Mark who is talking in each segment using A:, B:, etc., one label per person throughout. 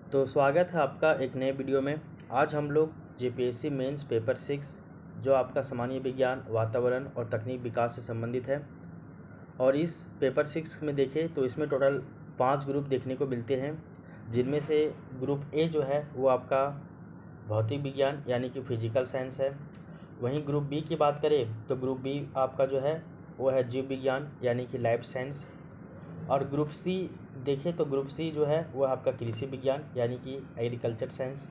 A: तो स्वागत है आपका एक नए वीडियो में। आज हम लोग जेपीएससी मेंस पेपर 6 जो आपका सामान्य विज्ञान, वातावरण और तकनीक विकास से संबंधित है, और इस पेपर 6 में देखें तो इसमें टोटल 5 ग्रुप देखने को मिलते हैं, जिनमें से ग्रुप ए जो है वो आपका भौतिक विज्ञान यानी कि फिजिकल साइंस है। वहीं ग्रुप बी की बात करें तो ग्रुप बी आपका जो है वो है जीव विज्ञान यानी कि लाइफ साइंस। और ग्रुप सी देखें तो ग्रुप सी जो है वो आपका कृषि विज्ञान यानी कि एग्रीकल्चर साइंस।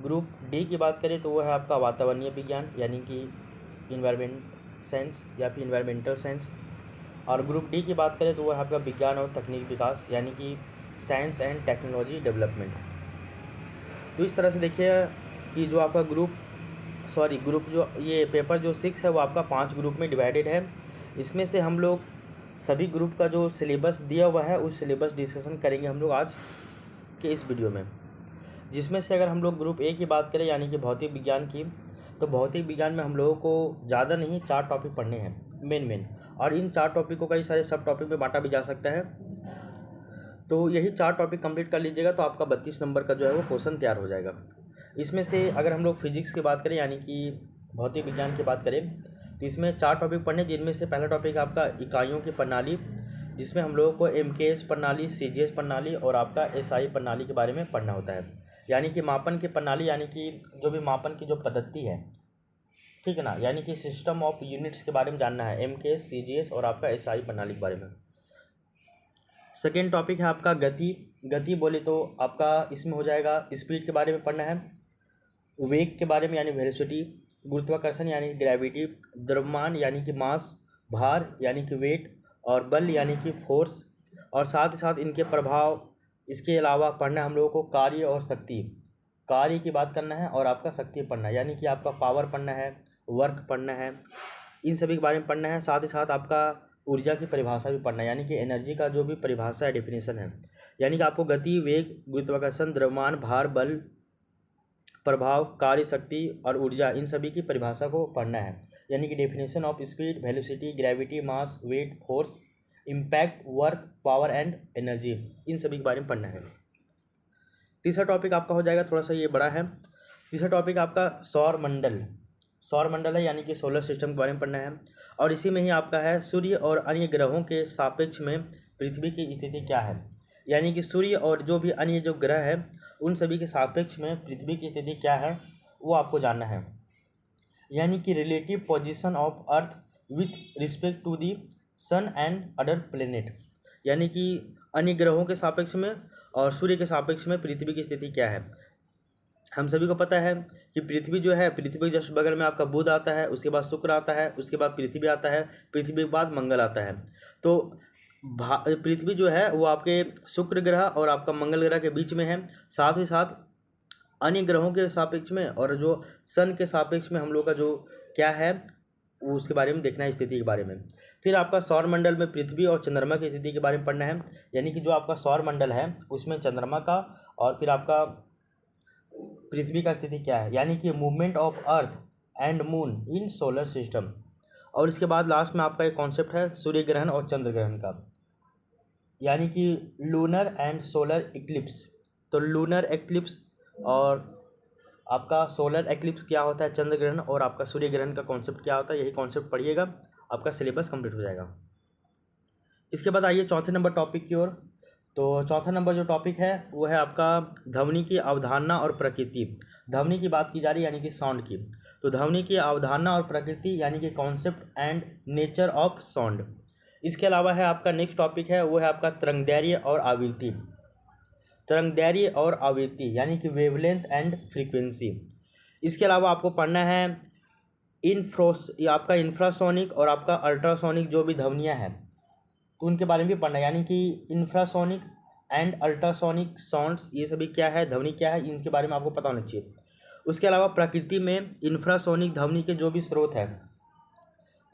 A: ग्रुप डी की बात करें तो वो है आपका वातावरणीय विज्ञान यानी कि इन्वायरमेंट साइंस या फिर इन्वायरमेंटल साइंस। और ग्रुप डी की बात करें तो वो है आपका विज्ञान और तकनीक विकास यानी कि साइंस एंड टेक्नोलॉजी डेवलपमेंट। तो इस तरह से देखिए कि जो आपका ग्रुप जो ये पेपर जो 6 है वो आपका 5 ग्रुप में डिवाइडेड है। इसमें से हम लोग सभी ग्रुप का जो सिलेबस दिया हुआ है उस सिलेबस डिस्कशन करेंगे हम लोग आज के इस वीडियो में। जिसमें से अगर हम लोग ग्रुप ए की बात करें यानी कि भौतिक विज्ञान की, तो भौतिक विज्ञान में हम लोगों को ज़्यादा नहीं 4 टॉपिक पढ़ने हैं मेन। और इन 4 टॉपिक को कई सारे सब टॉपिक में बांटा भी जा सकता है। तो यही 4 टॉपिक कंप्लीट कर लीजिएगा तो आपका 32 नंबर का जो है वो क्वेश्चन तैयार हो जाएगा। इसमें से अगर हम लोग फिजिक्स की बात करें यानी कि भौतिक विज्ञान की बात करें तो इसमें 4 टॉपिक पढ़ने, जिनमें से पहला टॉपिक आपका इकाइयों की प्रणाली, जिसमें हम लोगों को एमकेएस प्रणाली, सीजीएस प्रणाली और आपका एसआई प्रणाली के बारे में पढ़ना होता है। यानी कि मापन की प्रणाली यानी कि जो भी मापन की जो पद्धति है, ठीक है ना, यानी कि सिस्टम ऑफ यूनिट्स के बारे में जानना है, एमकेएस, सीजीएस और आपका एसआई प्रणाली के बारे में। सेकेंड टॉपिक है आपका गति बोले तो आपका इसमें हो जाएगा स्पीड के बारे में पढ़ना है, वेग के बारे में यानी वेलोसिटी, गुरुत्वाकर्षण यानी कि ग्रेविटी, द्रव्यमान यानी कि मास, भार यानी कि वेट और बल यानी कि फोर्स, और साथ ही साथ इनके प्रभाव। इसके अलावा पढ़ना है हम लोगों को कार्य और शक्ति, कार्य की बात करना है और आपका शक्ति पढ़ना है यानी कि आपका पावर पढ़ना है, वर्क पढ़ना है, इन सभी के बारे में पढ़ना है। साथ ही साथ आपका ऊर्जा की परिभाषा भी पढ़ना है यानी कि एनर्जी का जो भी परिभाषा है, डेफिनेशन है, यानी कि आपको गति, वेग, गुरुत्वाकर्षण, द्रव्यमान, भार, बल, प्रभाव, कार्य शक्ति और ऊर्जा, इन सभी की परिभाषा को पढ़ना है यानी कि definition of speed, velocity, gravity, mass, weight, force, impact, work, power and energy, इन सभी के बारे में पढ़ना है। तीसरा टॉपिक आपका हो जाएगा, थोड़ा सा ये बड़ा है। तीसरा टॉपिक आपका सौर मंडल है यानी कि सोलर सिस्टम के बारे में पढ़ना है। और इसी में ही आपका है सूर्य और अन्य ग्रहों के सापेक्ष में पृथ्वी की स्थिति क्या है, यानी कि सूर्य और जो भी अन्य जो ग्रह है उन सभी के सापेक्ष में पृथ्वी की स्थिति क्या है वो आपको जानना है, यानी कि relative position of earth with respect to the sun and other planet, यानी कि अन्य ग्रहों के सापेक्ष में और सूर्य के सापेक्ष में पृथ्वी की स्थिति क्या है। हम सभी को पता है कि पृथ्वी जो है, पृथ्वी के जस्ट बगल में आपका बुध आता है, उसके बाद शुक्र आता है, उसके बाद पृथ्वी आता है, पृथ्वी के बाद मंगल आता है। तो पृथ्वी जो है वो आपके शुक्र ग्रह और आपका मंगल ग्रह के बीच में है। साथ ही साथ अन्य ग्रहों के सापेक्ष में और जो सन के सापेक्ष में हम लोग का जो क्या है वो उसके बारे में देखना है, स्थिति के बारे में। फिर आपका सौर मंडल में पृथ्वी और चंद्रमा की स्थिति के बारे में पढ़ना है, यानी कि जो आपका सौर मंडल है उसमें चंद्रमा का और फिर आपका पृथ्वी का स्थिति क्या है, यानी कि movement of earth and moon in solar system. और इसके बाद लास्ट में आपका एक कॉन्सेप्ट है सूर्य ग्रहण और चंद्र ग्रहण का, यानी कि लूनर एंड सोलर इक्लिप्स। तो लूनर एक्लिप्स और आपका सोलर एक्लिप्स क्या होता है, चंद्र ग्रहण और आपका सूर्य ग्रहण का कॉन्सेप्ट क्या होता है, यही कॉन्सेप्ट पढ़िएगा, आपका सिलेबस कंप्लीट हो जाएगा। इसके बाद आइए चौथे नंबर टॉपिक की ओर। तो चौथा नंबर जो टॉपिक है वो है आपका ध्वनि की अवधारणा और प्रकृति। ध्वनि की बात की जा रही है यानी कि साउंड की। तो ध्वनि की अवधारणा और प्रकृति यानी कि concept and nature of sound. इसके अलावा है आपका नेक्स्ट टॉपिक है वो है आपका तरंगदैर्घ्य और आवृत्ति। तरंगदैर्घ्य और आवृत्ति यानी कि वेवलेंथ एंड फ्रीक्वेंसी। इसके अलावा आपको पढ़ना है आपका इंफ्रासोनिक और आपका अल्ट्रासोनिक जो भी ध्वनियाँ हैं तो उनके बारे में भी पढ़ना है, यानी कि इंफ्रासोनिक एंड अल्ट्रासोनिक साउंड्स, ये सभी क्या है, ध्वनि क्या है, इनके बारे में आपको पता होना चाहिए। उसके अलावा प्रकृति में इंफ्रासोनिक ध्वनि के जो भी स्रोत है,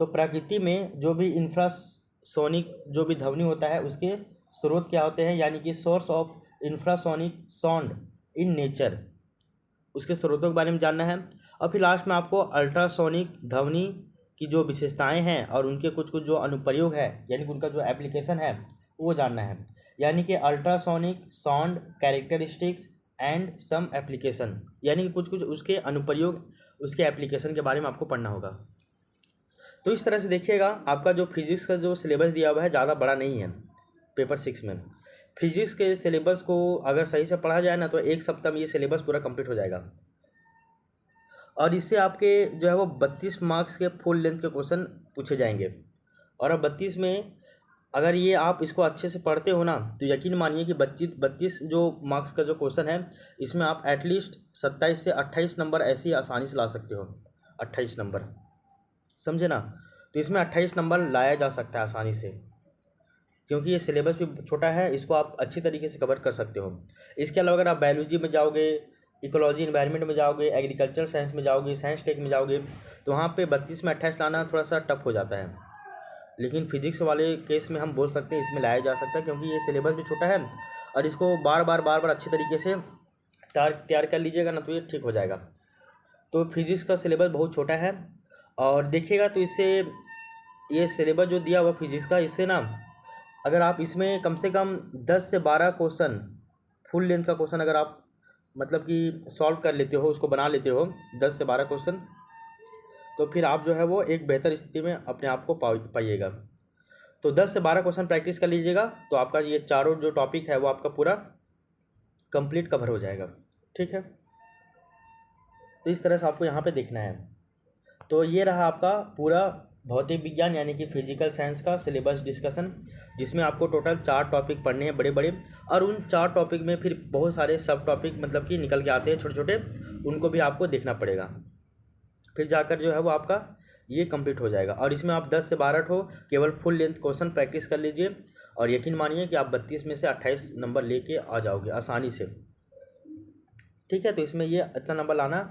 A: तो प्रकृति में जो भी इंफ्रासोनिक जो भी ध्वनि होता है उसके स्रोत क्या होते हैं, यानी कि source of infrasonic sound in nature, उसके स्रोतों के बारे में जानना है। और फिर लास्ट में आपको अल्ट्रासोनिक ध्वनि की जो विशेषताएं हैं और उनके कुछ कुछ जो अनुप्रयोग है यानी कि उनका जो एप्लीकेशन है वो जानना है, यानी कि ultrasonic sound characteristics and some application, यानी कि कुछ कुछ उसके अनुप्रयोग, उसके एप्लीकेशन के बारे में आपको पढ़ना होगा। तो इस तरह से देखिएगा, आपका जो फिजिक्स का जो सिलेबस दिया हुआ है ज़्यादा बड़ा नहीं है पेपर 6 में। फिजिक्स के सिलेबस को अगर सही से पढ़ा जाए ना तो एक सप्ताह में ये सिलेबस पूरा कंप्लीट हो जाएगा, और इससे आपके जो है वो 32 मार्क्स के फुल लेंथ के क्वेश्चन पूछे जाएंगे। और अब 32 में अगर ये आप इसको अच्छे से पढ़ते हो ना तो यकीन मानिए कि 32 जो मार्क्स का जो क्वेश्चन है इसमें आप एटलीस्ट 27 से 28 नंबर ऐसे ही आसानी से ला सकते हो। 28 नंबर, समझे ना? तो इसमें 28 नंबर लाया जा सकता है आसानी से, क्योंकि ये सिलेबस भी छोटा है, इसको आप अच्छी तरीके से कवर कर सकते हो। इसके अलावा अगर आप बायोलॉजी में जाओगे, इकोलॉजी इन्वायरमेंट में जाओगे, एग्रीकल्चर साइंस में जाओगे, साइंस टेक में जाओगे, तो वहाँ पे 32 में 28 लाना थोड़ा सा टफ हो जाता है। लेकिन फिजिक्स वाले केस में हम बोल सकते हैं इसमें लाया जा सकता है, क्योंकि ये सिलेबस भी छोटा है और इसको बार बार अच्छी तरीके से तैयार कर लीजिएगा ना तो ये ठीक हो जाएगा। तो फिजिक्स का सिलेबस बहुत छोटा है, और देखिएगा तो इससे ये सिलेबस जो दिया हुआ फिजिक्स का, इससे ना अगर आप इसमें कम से कम 10 से 12 क्वेश्चन फुल लेंथ का क्वेश्चन अगर आप मतलब कि सॉल्व कर लेते हो, उसको बना लेते हो 10 से 12 क्वेश्चन, तो फिर आप जो है वो एक बेहतर स्थिति में अपने आप को पाइएगा। तो 10 से 12 क्वेश्चन प्रैक्टिस कर लीजिएगा तो आपका ये चारों जो टॉपिक है वो आपका पूरा कंप्लीट कवर हो जाएगा। ठीक है, तो इस तरह से आपको यहाँ पे देखना है। तो ये रहा आपका पूरा भौतिक विज्ञान यानी कि फिजिकल साइंस का सिलेबस डिस्कशन, जिसमें आपको टोटल 4 टॉपिक पढ़ने हैं बड़े बड़े, और उन 4 टॉपिक में फिर बहुत सारे सब टॉपिक मतलब कि निकल के आते हैं छोटे छोटे, उनको भी आपको देखना पड़ेगा, फिर जाकर जो है वो आपका ये कंप्लीट हो जाएगा। और इसमें आप 10 से 12 ठो केवल फुल लेंथ क्वेश्चन प्रैक्टिस कर लीजिए, और यकीन मानिए कि आप 32 में से 28 नंबर लेके आ जाओगे आसानी से। ठीक है, तो इसमें ये इतना नंबर लाना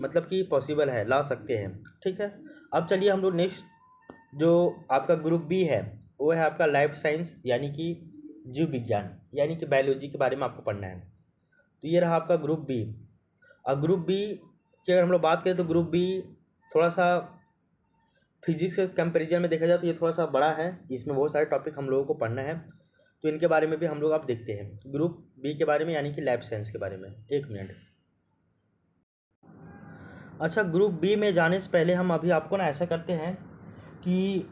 A: मतलब कि पॉसिबल है, ला सकते हैं। ठीक है, अब चलिए हम लोग नेक्स्ट जो आपका ग्रुप बी है वो है आपका लाइफ साइंस यानी कि जीव विज्ञान यानी कि बायोलॉजी के बारे में आपको पढ़ना है। तो ये रहा आपका ग्रुप बी। और ग्रुप बी की अगर हम लोग बात करें तो ग्रुप बी थोड़ा सा फिजिक्स के कंपेरिजन में देखा जाए तो ये थोड़ा सा बड़ा है, इसमें बहुत सारे टॉपिक हम लोगों को पढ़ना है, तो इनके बारे में भी हम लोग आप देखते हैं ग्रुप बी के बारे में यानी कि लाइफ साइंस के बारे में। एक मिनट। अच्छा, ग्रुप बी में जाने से पहले हम अभी आपको ना ऐसा करते हैं कि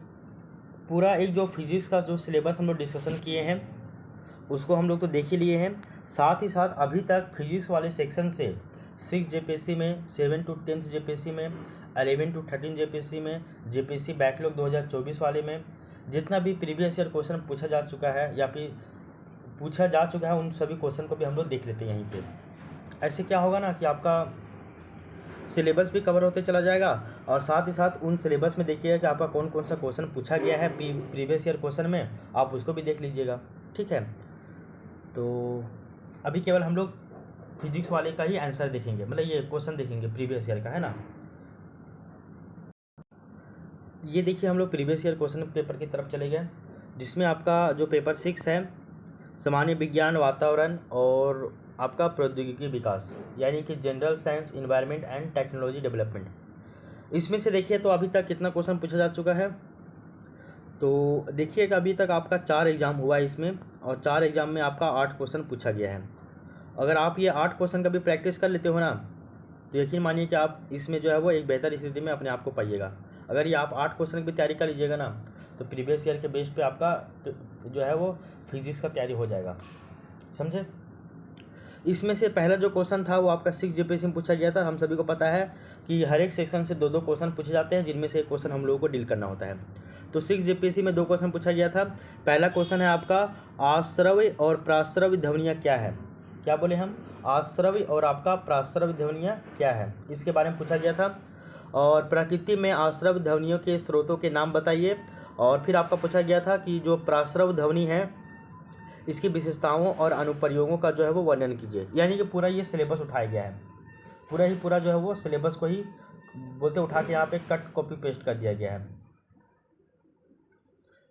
A: पूरा एक जो फिजिक्स का जो सिलेबस हम लोग डिस्कशन किए हैं उसको हम लोग तो देख ही लिए हैं, साथ ही साथ अभी तक फिजिक्स वाले सेक्शन से 6 जेपीएससी में, 7 to 10 जेपीएससी में, 11 to 13 जेपीएससी में, जेपीएससी बैकलॉग 2024 वाले में जितना भी प्रीवियस ईयर क्वेश्चन पूछा जा चुका है या फिर पूछा जा चुका है उन सभी क्वेश्चन को भी हम लोग देख लेते हैं यहीं पे। ऐसे क्या होगा ना कि आपका सिलेबस भी कवर होते चला जाएगा, और साथ ही साथ उन सिलेबस में देखिएगा कि आपका कौन कौन सा क्वेश्चन पूछा गया है प्रीवियस ईयर क्वेश्चन में, आप उसको भी देख लीजिएगा। ठीक है, तो अभी केवल हम लोग फिजिक्स वाले का ही आंसर देखेंगे, मतलब ये क्वेश्चन देखेंगे प्रीवियस ईयर का, है ना। ये देखिए हम लोग प्रीवियस ईयर क्वेश्चन पेपर की तरफ चले गए, जिसमें आपका जो पेपर 6 है सामान्य विज्ञान वातावरण और आपका प्रौद्योगिकी विकास यानी कि general science environment and technology development, इसमें से देखिए तो अभी तक कितना क्वेश्चन पूछा जा चुका है। तो देखिएगा अभी तक आपका 4 एग्ज़ाम हुआ है इसमें, और 4 एग्ज़ाम में आपका 8 क्वेश्चन पूछा गया है। अगर आप ये 8 क्वेश्चन का भी प्रैक्टिस कर लेते हो ना तो यकीन मानिए कि आप इसमें जो है वो एक बेहतर स्थिति में अपने आप को पाइएगा। अगर ये आप 8 क्वेश्चन की भी तैयारी कर लीजिएगा ना तो प्रीवियस ईयर के बेस पे आपका जो है वो फिजिक्स का तैयारी हो जाएगा, समझे। इसमें से पहला जो क्वेश्चन था वो आपका 6 जेपीएससी में पूछा गया था। हम सभी को पता है कि हर एक सेक्शन से 2-2 क्वेश्चन पूछे जाते हैं, जिनमें से एक क्वेश्चन हम लोगों को डील करना होता है। तो 6 जेपीएससी में 2 क्वेश्चन पूछा गया था। पहला क्वेश्चन है आपका आश्रव्य और प्राश्रव्य ध्वनियाँ क्या है। क्या बोले हम? आश्रव्य और आपका प्राश्रव्य ध्वनियाँ क्या है, इसके बारे में पूछा गया था। और प्रकृति में आश्रव्य ध्वनियों के स्रोतों के नाम बताइए। और फिर आपका पूछा गया था कि जो प्राश्रव्य ध्वनि है इसकी विशेषताओं और अनुप्रयोगों का जो है वो वर्णन कीजिए। यानी कि पूरा ये सिलेबस उठाया गया है, पूरा जो है वो सिलेबस को ही बोलते उठा के यहाँ पे कट कॉपी पेस्ट कर दिया गया है।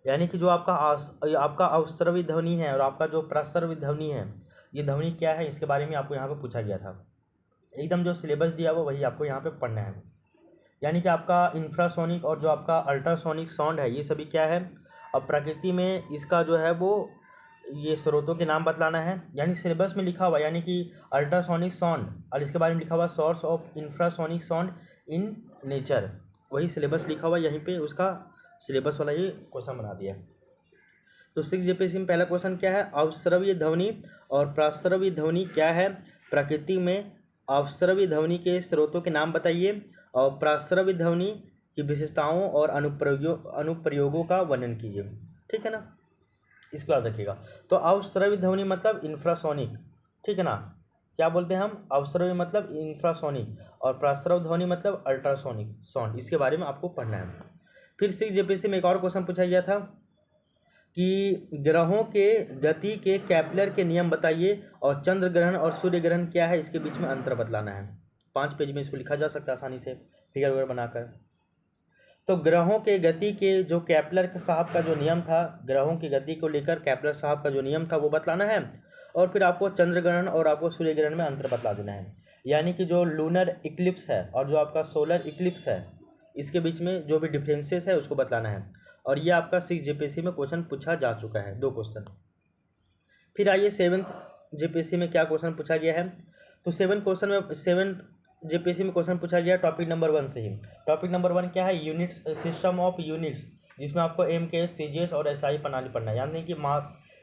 A: यानी कि जो आपका अवस्रवी ध्वनि है और आपका जो प्रस्रवी ध्वनि है, ये ध्वनि क्या है इसके बारे में आपको यहाँ पे पूछा गया था। एकदम जो सिलेबस दिया हुआ वही आपको यहाँ पे पढ़ना है। यानी कि आपका इंफ्रासोनिक और जो आपका अल्ट्रासोनिक साउंड है ये सभी क्या है। अब प्रकृति में इसका जो है वो ये स्रोतों के नाम बतलाना है, यानी सिलेबस में लिखा हुआ, यानी कि अल्ट्रासोनिक साउंड और इसके बारे में लिखा हुआ source of infrasonic sound in nature, वही सिलेबस लिखा हुआ यहीं पे, उसका सिलेबस वाला ये क्वेश्चन बना दिया। तो 6 जेपीएससी में पहला क्वेश्चन क्या है, अवस्रव्य ध्वनि और प्राश्रव्य ध्वनि क्या है, प्रकृति में अवस्रव्य ध्वनि के स्रोतों के नाम बताइए और प्राश्रव्य ध्वनि की विशेषताओं और अनुप्रयोगों का वर्णन कीजिए। ठीक है ना, इसको याद रखिएगा। तो अवस्रव्य ध्वनि मतलब इंफ्रासोनिक, ठीक है ना, क्या बोलते हैं हम, अवस्रव्य मतलब इंफ्रासोनिक और प्राश्रव्य ध्वनि मतलब अल्ट्रासोनिक साउंड, इसके बारे में आपको पढ़ना है। फिर 6 जेपीएससी में एक और क्वेश्चन पूछा गया था कि ग्रहों के गति के केपलर के नियम बताइए और चंद्र ग्रहण और सूर्य ग्रहण क्या है, इसके बीच में अंतर बतलाना है। 5 पेज में इसको लिखा जा सकता है आसानी से फिगर वगैरह बनाकर। तो ग्रहों के गति के जो केपलर साहब का जो नियम था, ग्रहों की गति को लेकर केपलर साहब का जो नियम था वो बतलाना है, और फिर आपको चंद्र ग्रहण और आपको सूर्य ग्रहण में अंतर बतला देना है, यानी कि जो लूनर इक्लिप्स है और जो आपका सोलर इक्लिप्स है, इसके बीच में जो भी डिफरेंसेस है उसको बतलाना है। और ये आपका 6 जेपीएससी में क्वेश्चन पूछा जा चुका है, 2 क्वेश्चन। फिर आइए 7th जेपीएससी में क्या क्वेश्चन पूछा गया है। तो 7th जेपीएससी में क्वेश्चन पूछा गया टॉपिक नंबर 1 से ही। टॉपिक नंबर 1 क्या है, यूनिट्स, सिस्टम ऑफ यूनिट्स, जिसमें आपको MKS, CGS और SI प्रणाली पढ़ना है, यानी कि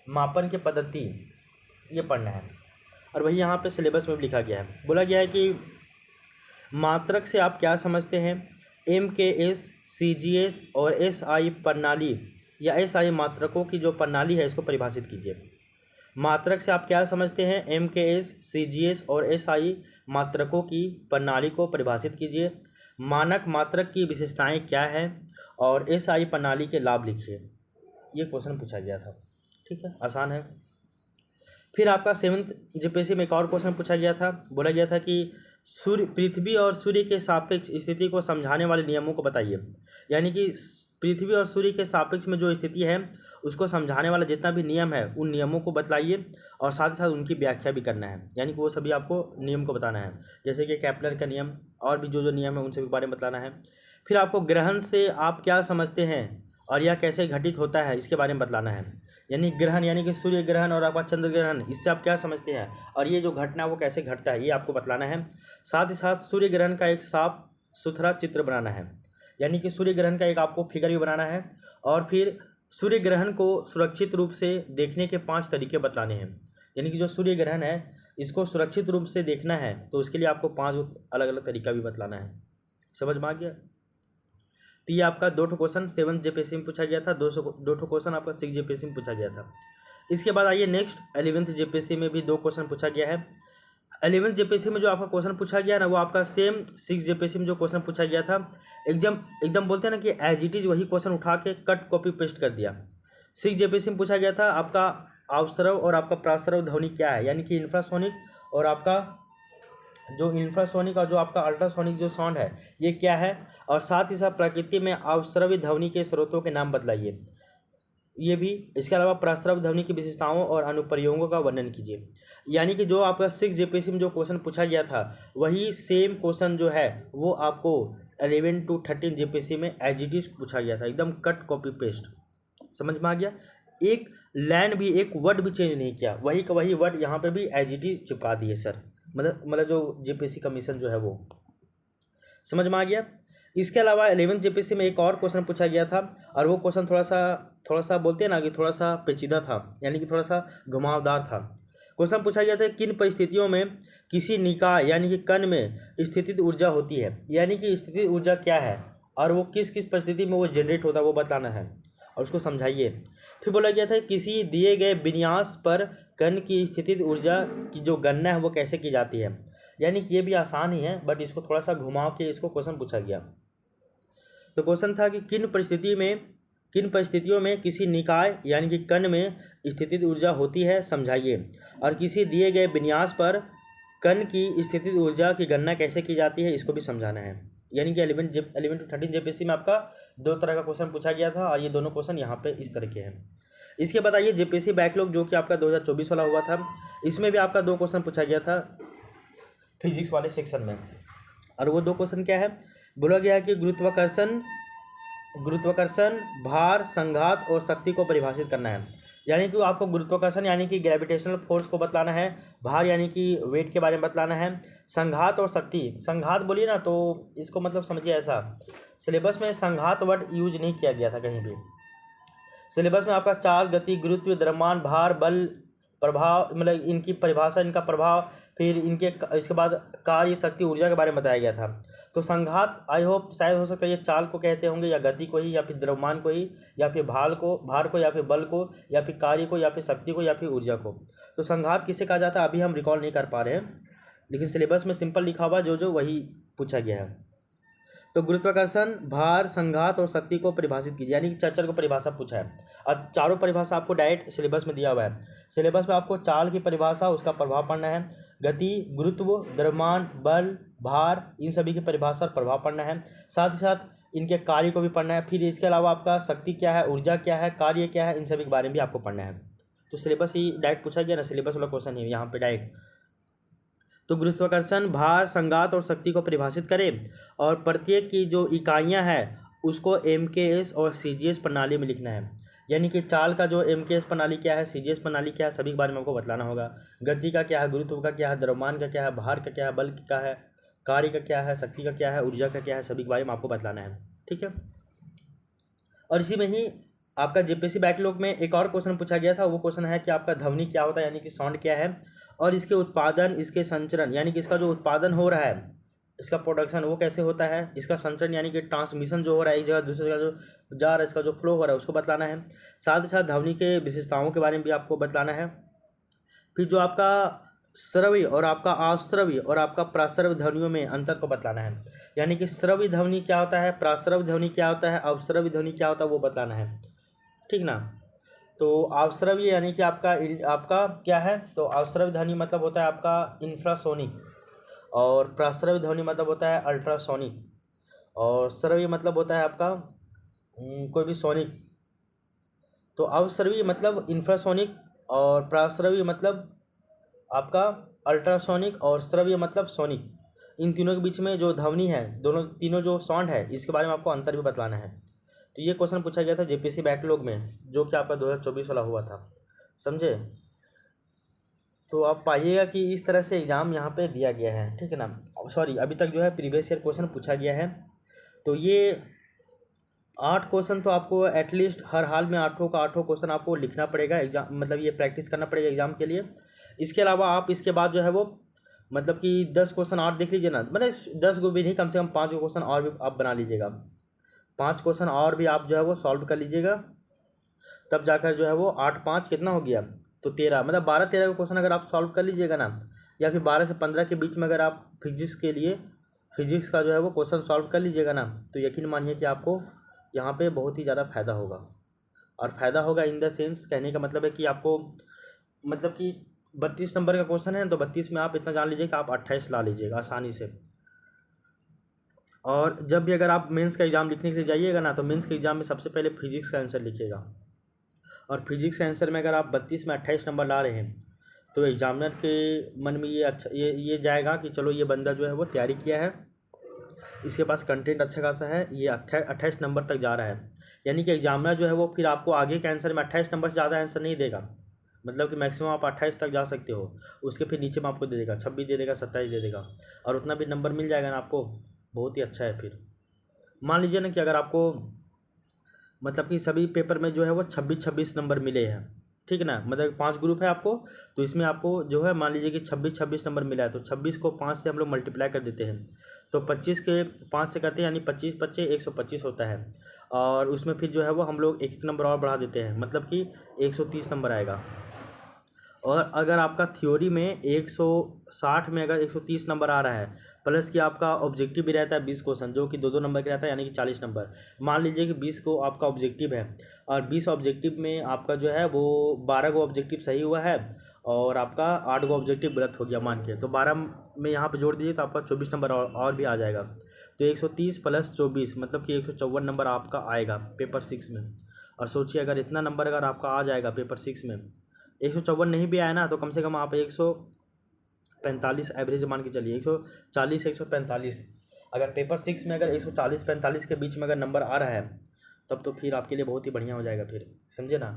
A: मापन की पद्धति ये पढ़ना है। और वही यहाँ पे सिलेबस में भी लिखा गया है, बोला गया है कि मात्रक से आप क्या समझते हैं, MKS, CGS और SI प्रणाली या SI मात्रकों की जो प्रणाली है इसको परिभाषित कीजिए। मात्रक से आप क्या समझते हैं, MKS, CGS और SI मात्रकों की प्रणाली को परिभाषित कीजिए। मानक मात्रक की विशेषताएं क्या हैं और SI प्रणाली के लाभ लिखिए। ये क्वेश्चन पूछा गया था, ठीक है, आसान है। फिर आपका 7th जेपीएससी में एक और क्वेश्चन पूछा गया था, बोला गया था कि पृथ्वी और सूर्य के सापेक्ष स्थिति को समझाने वाले नियमों को बताइए, यानी कि पृथ्वी और सूर्य के सापेक्ष में जो स्थिति है उसको समझाने वाला जितना भी नियम है उन नियमों को बतलाइए और साथ ही साथ उनकी व्याख्या भी करना है, यानी कि वो सभी आपको नियम को बताना है, जैसे कि केपलर का नियम और भी जो नियम है उन सभी के बारे में बतलाना है। फिर आपको ग्रहण से आप क्या समझते हैं और यह कैसे घटित होता है इसके बारे में बतलाना है, यानी ग्रहण यानी कि सूर्य ग्रहण और आपका चंद्र ग्रहण, इससे आप क्या समझते हैं और ये जो घटना वो कैसे घटता है ये आपको बतलाना है। साथ ही साथ सूर्य ग्रहण का एक साफ सुथरा चित्र बनाना है, यानी कि सूर्य ग्रहण का एक आपको फिगर भी बनाना है, और फिर सूर्य ग्रहण को सुरक्षित रूप से देखने के 5 तरीके बतलाने हैं, यानी कि जो सूर्य ग्रहण है इसको सुरक्षित रूप से देखना है तो उसके लिए आपको 5 अलग अलग तरीका भी बतलाना है। समझ में आ गया। तो ये आपका 2 क्वेश्चन 7th जेपीएससी में पूछा गया था, 2 क्वेश्चन आपका 6 जेपीएससी में पूछा गया था। इसके बाद आइए नेक्स्ट 11th जेपीएससी में भी 2 क्वेश्चन पूछा गया है। 11th जेपीएससी में जो आपका क्वेश्चन पूछा गया ना वो आपका सेम 6 जेपीएससी में जो क्वेश्चन पूछा गया था एकदम बोलते हैं ना कि एज इट इज वही क्वेश्चन उठा के कट कॉपी पेस्ट कर दिया। 6 जेपीएससी में पूछा गया था आपका अवस्रव और आपका प्राश्रव ध्वनि क्या है, यानी कि इंफ्रासोनिक और आपका जो इंफ्रासोनिक और जो आपका अल्ट्रासोनिक जो साउंड है ये क्या है, और साथ ही साथ प्रकृति में अवस्रव्य ध्वनि के स्रोतों के नाम बतलाइए, ये भी। इसके अलावा प्राश्रव्य ध्वनि की विशेषताओं और अनुप्रयोगों का वर्णन कीजिए। यानी कि जो आपका 6 जेपीएससी में जो क्वेश्चन पूछा गया था वही सेम क्वेश्चन जो है वो आपको 11 to 13 जेपीएससी में एज इट इज पूछा गया था, एकदम कट कॉपी पेस्ट। समझ में आ गया, एक लाइन भी एक वर्ड भी चेंज नहीं किया, वही का वही वर्ड यहाँ पे भी एज इट इज चिपका दिए सर, मतलब जो जेपीएससी कमीशन जो है वो। समझ में आ गया। इसके अलावा 11th जेपीएससी में एक और क्वेश्चन पूछा गया था और वो क्वेश्चन थोड़ा सा बोलते हैं ना कि थोड़ा सा पेचीदा था, यानी कि थोड़ा सा घुमावदार था। क्वेश्चन पूछा गया था किन परिस्थितियों में किसी निकाय यानी कि कण में स्थितिज ऊर्जा होती है, यानी कि स्थितिज ऊर्जा क्या है और वो किस किस परिस्थिति में वो जनरेट होता है वो बताना है और उसको समझाइए। फिर बोला गया था किसी दिए गए विन्यास पर कण की स्थितिज ऊर्जा की जो गणना है वो कैसे की जाती है, यानी कि ये भी आसान ही है बट इसको थोड़ा सा घुमा के इसको क्वेश्चन पूछा गया। तो क्वेश्चन था कि किन परिस्थितियों में किसी निकाय यानी कि कण में स्थितिज ऊर्जा होती है समझाइए, और किसी दिए गए विन्यास पर कण की स्थितिज ऊर्जा की गणना कैसे की जाती है इसको भी समझाना है। यानी कि 11 to 13 जेपीएससी में आपका 2 तरह का क्वेश्चन पूछा गया था और ये दोनों क्वेश्चन यहाँ पे इस तरह के हैं। इसके बाद आइए जेपीएससी बैकलॉग जो कि आपका 2024 वाला हुआ था, इसमें भी आपका 2 क्वेश्चन पूछा गया था फिजिक्स वाले सेक्शन में, और वो 2 क्वेश्चन क्या है, बोला गया है कि गुरुत्वाकर्षण, भार, संघात और शक्ति को परिभाषित करना है। यानी कि आपको गुरुत्वाकर्षण यानी कि ग्रेविटेशनल फोर्स को बतलाना है, भार यानी कि वेट के बारे में बतलाना है, संघात और शक्ति। संघात बोलिए ना तो इसको मतलब समझिए ऐसा, सिलेबस में संघात वर्ड यूज नहीं किया गया था कहीं भी। सिलेबस में आपका चाल, गति, गुरुत्व, द्रव्यमान, भार, बल, प्रभाव, मतलब इनकी परिभाषा, इनका प्रभाव, फिर इनके इसके बाद कार्य, शक्ति, ऊर्जा के बारे में बताया गया था। तो संघात आई होप शायद हो सकता है ये चाल को कहते होंगे, या गति को ही, या फिर द्रव्यमान को ही, या फिर भार को, या फिर बल को, या फिर कार्य को, या फिर शक्ति को, या फिर ऊर्जा को। तो संघात किसे कहा जाता है अभी हम रिकॉल नहीं कर पा रहे हैं, लेकिन सिलेबस में सिंपल लिखा हुआ जो वही पूछा गया है। तो गुरुत्वाकर्षण, भार, संघात और शक्ति को परिभाषित कीजिए, यानी कि चार को परिभाषा पूछा है। और चारों परिभाषा आपको डायरेक्ट सिलेबस में दिया हुआ है। सिलेबस में आपको चाल की परिभाषा, उसका प्रभाव पढ़ना है, गति, गुरुत्व, द्रव्यमान, बल, भार, इन सभी की परिभाषा और प्रभाव पढ़ना है। साथ ही साथ इनके कार्य को भी पढ़ना है। फिर इसके अलावा आपका शक्ति क्या है, ऊर्जा क्या है, कार्य क्या है, इन सभी के बारे में भी आपको पढ़ना है। तो सिलेबस ही डायरेक्ट पूछा गया ना, सिलेबस वाला क्वेश्चन ही यहाँ पे डायरेक्ट। तो गुरुत्वाकर्षण, भार, संघात और शक्ति को परिभाषित करें, और प्रत्येक की जो इकाइयां हैं उसको MKS और CGS प्रणाली में लिखना है। यानी कि चाल का जो MKS प्रणाली क्या है, CGS प्रणाली क्या है, सभी के बारे में आपको बतलाना होगा। गति का क्या है, गुरुत्व का क्या है, द्रव्यमान का क्या है, भार का क्या है, बल का है, कार्य का क्या है, शक्ति का क्या है, ऊर्जा का क्या है, सभी के बारे में आपको बतलाना है। ठीक है। और इसी में ही आपका JPSC बैकलॉग में एक और क्वेश्चन पूछा गया था। वो क्वेश्चन है कि आपका ध्वनि क्या होता है, यानी कि साउंड क्या है, और इसके उत्पादन, इसके संचरण, यानी कि इसका जो उत्पादन हो रहा है, इसका प्रोडक्शन वो कैसे होता है, इसका संचरण यानी कि ट्रांसमिशन जो हो रहा है एक जगह दूसरी जगह जो जा रहा है, इसका जो फ्लो हो रहा है उसको बतलाना है। साथ ही साथ ध्वनि के विशेषताओं के बारे में भी आपको बतलाना है। फिर जो आपका श्रव्य और आपका अश्रव्य और आपका प्राश्रव्य ध्वनियों में अंतर को बतलाना है। यानी कि श्रव्य ध्वनि क्या होता है, प्राश्रव्य ध्वनि क्या होता है, अवश्रव्य ध्वनि क्या होता है, वो बतलाना है। ठीक ना। तो अवश्रव्य यानी कि आपका क्या है, तो अवश्रव्य ध्वनि मतलब होता है आपका इंफ्रासोनिक, और प्राश्रव्य ध्वनि मतलब होता है अल्ट्रासोनिक, और श्रव्य मतलब होता है आपका कोई भी सोनिक। तो अवश्रव्य मतलब इंफ्रासोनिक, और प्राश्रव्य मतलब आपका अल्ट्रासोनिक, और श्रव्य मतलब सोनिक। इन तीनों के बीच में जो ध्वनि है, दोनों तीनों जो साउंड है, इसके बारे में आपको अंतर भी बतलाना है। तो ये क्वेश्चन पूछा गया था JPSC बैकलॉग में, जो कि आपका 2024 वाला हुआ था, समझे। तो आप पाइएगा कि इस तरह से एग्ज़ाम यहाँ पे दिया गया है। ठीक है ना। सॉरी, अभी तक जो है प्रीवियस ईयर क्वेश्चन पूछा गया है। तो ये 8 क्वेश्चन तो आपको एटलीस्ट हर हाल में 8 का 8 क्वेश्चन आपको लिखना पड़ेगा एग्जाम, मतलब ये प्रैक्टिस करना पड़ेगा एग्जाम के लिए। इसके अलावा आप इसके बाद जो है वो मतलब कि 10 क्वेश्चन और देख लीजिए ना, मतलब 10 को भी नहीं, कम से कम 5 क्वेश्चन और भी आप बना लीजिएगा। 5 क्वेश्चन और भी आप जो है वो सॉल्व कर लीजिएगा, तब जाकर जो है वो 8 5 कितना हो गया, तो 13, मतलब 12 13 का क्वेश्चन अगर आप सॉल्व कर लीजिएगा ना, या फिर 12 से 15 के बीच में अगर आप फिजिक्स के लिए फिजिक्स का जो है वो क्वेश्चन सॉल्व कर लीजिएगा ना, तो यकीन मानिए कि आपको यहाँ पे बहुत ही ज़्यादा फ़ायदा होगा। और फ़ायदा होगा इन द सेंस, कहने का मतलब है कि आपको मतलब कि 32 नंबर का क्वेश्चन है, तो 32 में आप इतना जान लीजिए कि आप 28 ला लीजिएगा आसानी से। और जब भी अगर आप मेंस का एग्ज़ाम लिखने के लिए जाइएगा ना, तो मेंस के एग्ज़ाम में सबसे पहले फिजिक्स का आंसर लिखिएगा। और फिजिक्स के आंसर में अगर आप 32 में 28 नंबर ला रहे हैं, तो एग्जामिनर के मन में ये अच्छा ये जाएगा कि चलो ये बंदा जो है वो तैयारी किया है, इसके पास कंटेंट अच्छा खासा है, ये 28 नंबर तक जा रहा है। यानी कि एग्जामिनर जो है वो फिर आपको आगे के आंसर में 28 नंबर से ज़्यादा आंसर नहीं देगा, मतलब कि मैक्सिमम आप 28 तक जा सकते हो, उसके फिर नीचे में आपको दे देगा 26 दे देगा, 27 दे देगा, और उतना भी नंबर मिल जाएगा ना आपको, बहुत ही अच्छा है। फिर मान लीजिए ना कि अगर आपको मतलब कि सभी पेपर में जो है वो 26 नंबर मिले हैं, ठीक है ना, मतलब 5 ग्रुप है आपको, तो इसमें आपको जो है मान लीजिए कि 26 नंबर मिला है, तो 26 को 5 से हम लोग मल्टीप्लाई कर देते हैं, तो 25 के 5 से करते हैं, यानी 25 25 125 होता है। और उसमें फिर जो है वो हम लोग एक एक नंबर और बढ़ा देते हैं, मतलब कि 130 नंबर आएगा। और अगर आपका थ्योरी में 160 में अगर 130 नंबर आ रहा है, प्लस कि आपका ऑब्जेक्टिव भी रहता है 20 क्वेश्चन, जो कि 2 2 नंबर का रहता है, यानी कि 40 नंबर। मान लीजिए कि 20 को आपका ऑब्जेक्टिव है, और 20 ऑब्जेक्टिव में आपका जो है वो 12 को ऑब्जेक्टिव सही हुआ है, और आपका 8 को ऑब्जेक्टिव गलत हो गया मान के, तो 12 में यहाँ पर जोड़ दीजिए तो आपका 24 नंबर और भी आ जाएगा। तो 130 प्लस 24 मतलब कि 154 नंबर आपका आएगा पेपर 6 में। और सोचिए अगर इतना नंबर अगर आपका आ जाएगा पेपर 6 में, 154 नहीं भी आया ना, तो कम से कम आप 145 एवरेज मान के चलिए, 140 145। अगर पेपर 6 में अगर 140 45 के बीच में अगर नंबर आ रहा है, तब तो फिर आपके लिए बहुत ही बढ़िया हो जाएगा फिर, समझे ना।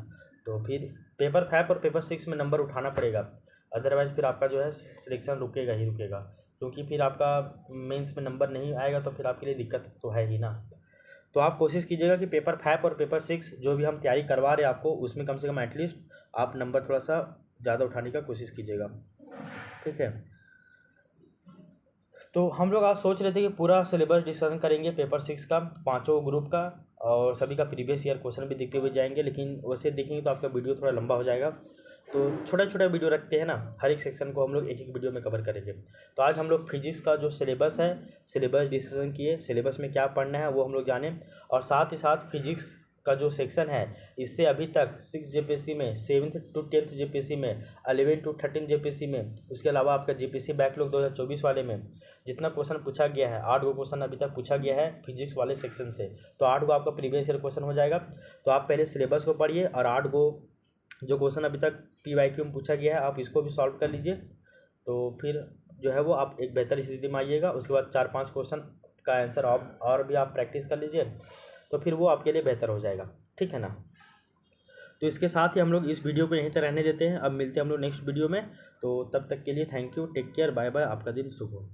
A: तो फिर पेपर 5 और पेपर 6 में नंबर उठाना पड़ेगा, अदरवाइज़ फिर आपका जो है सिलेक्शन रुकेगा ही रुकेगा, क्योंकि फिर आपका मेंस में नंबर नहीं आएगा तो फिर आपके लिए दिक्कत तो है ही ना। तो आप कोशिश कीजिएगा कि पेपर 5 और पेपर 6 जो भी हम तैयारी करवा रहे हैं आपको, उसमें कम से कम एटलीस्ट आप नंबर थोड़ा सा ज़्यादा उठाने का कोशिश कीजिएगा, ठीक है। तो हम लोग आज सोच रहे थे कि पूरा सिलेबस डिस्कशन करेंगे पेपर 6 का, पाँचों ग्रुप का, और सभी का प्रीवियस ईयर क्वेश्चन भी देखते हुए जाएंगे, लेकिन वैसे देखेंगे तो आपका वीडियो थोड़ा लंबा हो जाएगा, तो छोटा छोटा वीडियो रखते हैं ना, हर एक सेक्शन को हम लोग एक एक वीडियो में कवर करेंगे। तो आज हम लोग फिजिक्स का जो सिलेबस है, सिलेबस डिस्कशन किए, सिलेबस में क्या पढ़ना है वो हम लोग जाने, और साथ ही साथ फिजिक्स का जो सेक्शन है, इससे अभी तक 6 जेपीएससी में, 7th to 10th जेपीएससी में, 11 to 13 जेपीएससी में, उसके अलावा आपका जेपीएससी बैकलॉग 2024 वाले में जितना क्वेश्चन पूछा गया है, 8 गो क्वेश्चन अभी तक पूछा गया है फिजिक्स वाले सेक्शन से, तो 8 गो आपका प्रीवियस ईयर क्वेश्चन हो जाएगा। तो आप पहले सिलेबस को पढ़िए और 8 गो जो क्वेश्चन अभी तक PYQ में पूछा गया है आप इसको भी सॉल्व कर लीजिए, तो फिर जो है वो आप एक बेहतर स्थिति में आइएगा। उसके बाद 4-5 क्वेश्चन का आंसर और भी आप प्रैक्टिस कर लीजिए, तो फिर वो आपके लिए बेहतर हो जाएगा, ठीक है ना। तो इसके साथ ही हम लोग इस वीडियो को यहीं तक रहने देते हैं, अब मिलते हैं हम लोग नेक्स्ट वीडियो में। तो तब तक के लिए thank you, take care, bye bye, आपका दिन शुभ हो।